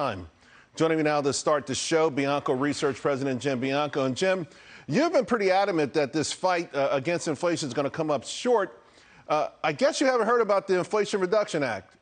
time. Joining me now to start the show, Bianco Research President Jim Bianco. And Jim, you've been pretty adamant that this fight against inflation is going to come up short. I guess you haven't heard about the Inflation Reduction Act.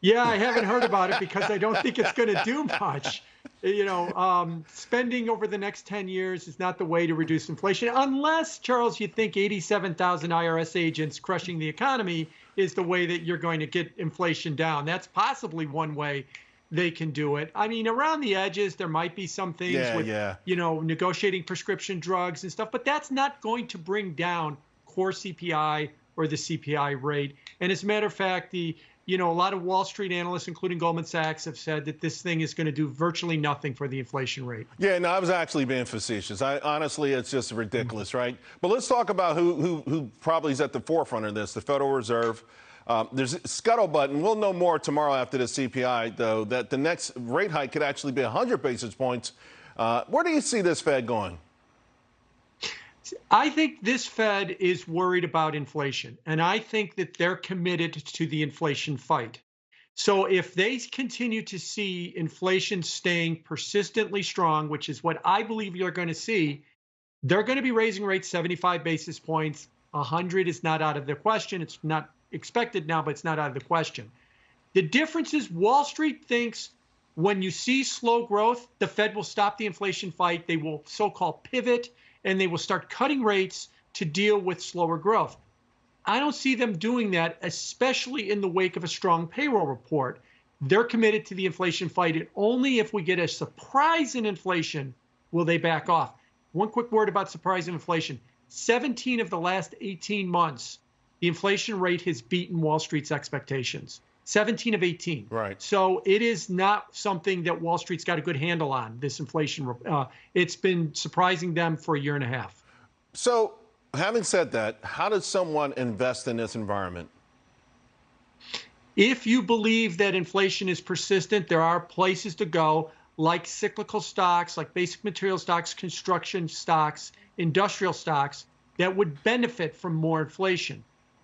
Yeah, I haven't heard about it because I don't think it's going to do much. You know, spending over the next 10 years is not the way to reduce inflation, unless, Charles, you think 87,000 IRS agents crushing the economy is the way that you're going to get inflation down. That's possibly one way they can do it. I mean, around the edges, there might be some things with, you know, negotiating prescription drugs and stuff, but that's not going to bring down core CPI or the CPI rate. And as a matter of fact, a lot of Wall Street analysts, including Goldman Sachs, have said that this thing is going to do virtually nothing for the inflation rate. Yeah, no, I was actually being facetious. Honestly, it's just ridiculous, right? But let's talk about who probably is at the forefront of this, the Federal Reserve. There's scuttlebutt, and we'll know more tomorrow after the CPI, though, that the next rate hike could actually be 100 basis points. Where do you see this Fed going? I think this Fed is worried about inflation, and I think that they're committed to the inflation fight. So if they continue to see inflation staying persistently strong, which is what I believe you're going to see, they're going to be raising rates 75 basis points. 100 is not out of the question. It's not expected now, but it's not out of the question. The difference is Wall Street thinks when you see slow growth, the Fed will stop the inflation fight. They will so-called pivot, and they will start cutting rates to deal with slower growth. I don't see them doing that, especially in the wake of a strong payroll report. They're committed to the inflation fight, and only if we get a surprise in inflation will they back off. One quick word about surprise in inflation. 17 of the last 18 months, the inflation rate has beaten Wall Street's expectations. 17 of 18. Right. So it is not something that Wall Street's got a good handle on, this inflation. It's been surprising them for a year and a half. So having said that, how does someone invest in this environment? If you believe that inflation is persistent, there are places to go, like cyclical stocks, like basic material stocks, construction stocks, industrial stocks, that would benefit from more inflation.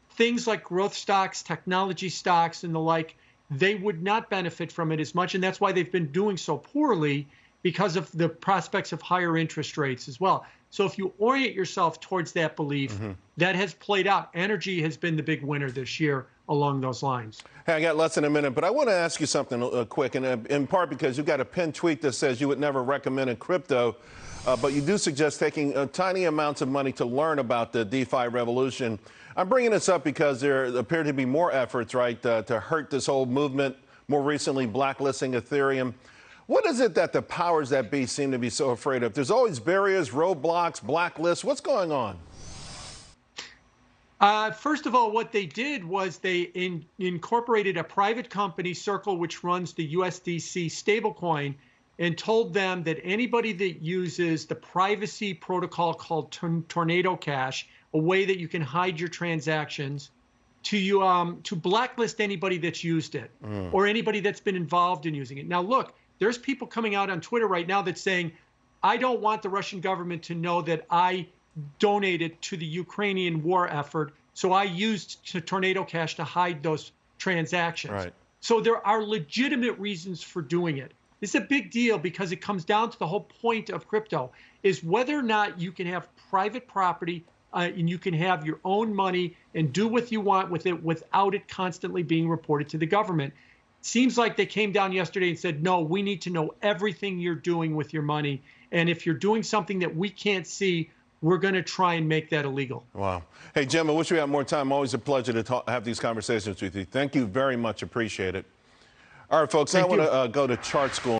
Things like growth stocks, technology stocks, and the like, they would not benefit from it as much. And that's why they've been doing so poorly, because of the prospects of higher interest rates as well. So if you orient yourself towards that belief, that has played out. Energy has been the big winner this year along those lines. Hey, I got less than a minute, but I want to ask you something quick, and in part because you've got a pinned tweet that says you would never recommend a crypto, but you do suggest taking tiny amounts of money to learn about the DeFi revolution. I'm bringing this up because there appear to be more efforts, right, to hurt this whole movement, more recently blacklisting Ethereum. What is it that the powers that be seem to be so afraid of? There's always barriers, roadblocks, blacklists. What's going on? First of all, what they did was they incorporated a private company, Circle, which runs the USDC stablecoin, and told them that anybody that uses the privacy protocol called Tornado Cash, a way that you can hide your transactions, to blacklist anybody that's used it or anybody that's been involved in using it. Now, look, there's people coming out on Twitter right now that's saying, I don't want the Russian government to know that I donated to the Ukrainian war effort, so I used Tornado Cash to hide those transactions. Right. So there are legitimate reasons for doing it. It's a big deal because it comes down to the whole point of crypto, is whether or not you can have private property and you can have your own money and do what you want with it without it constantly being reported to the government. Seems like they came down yesterday and said, no, we need to know everything you're doing with your money. And if you're doing something that we can't see, we're going to try and make that illegal. Wow. Hey, Jim, I wish we had more time. Always a pleasure to have these conversations with you. Thank you very much. Appreciate it. All right, folks, I want to go to chart school.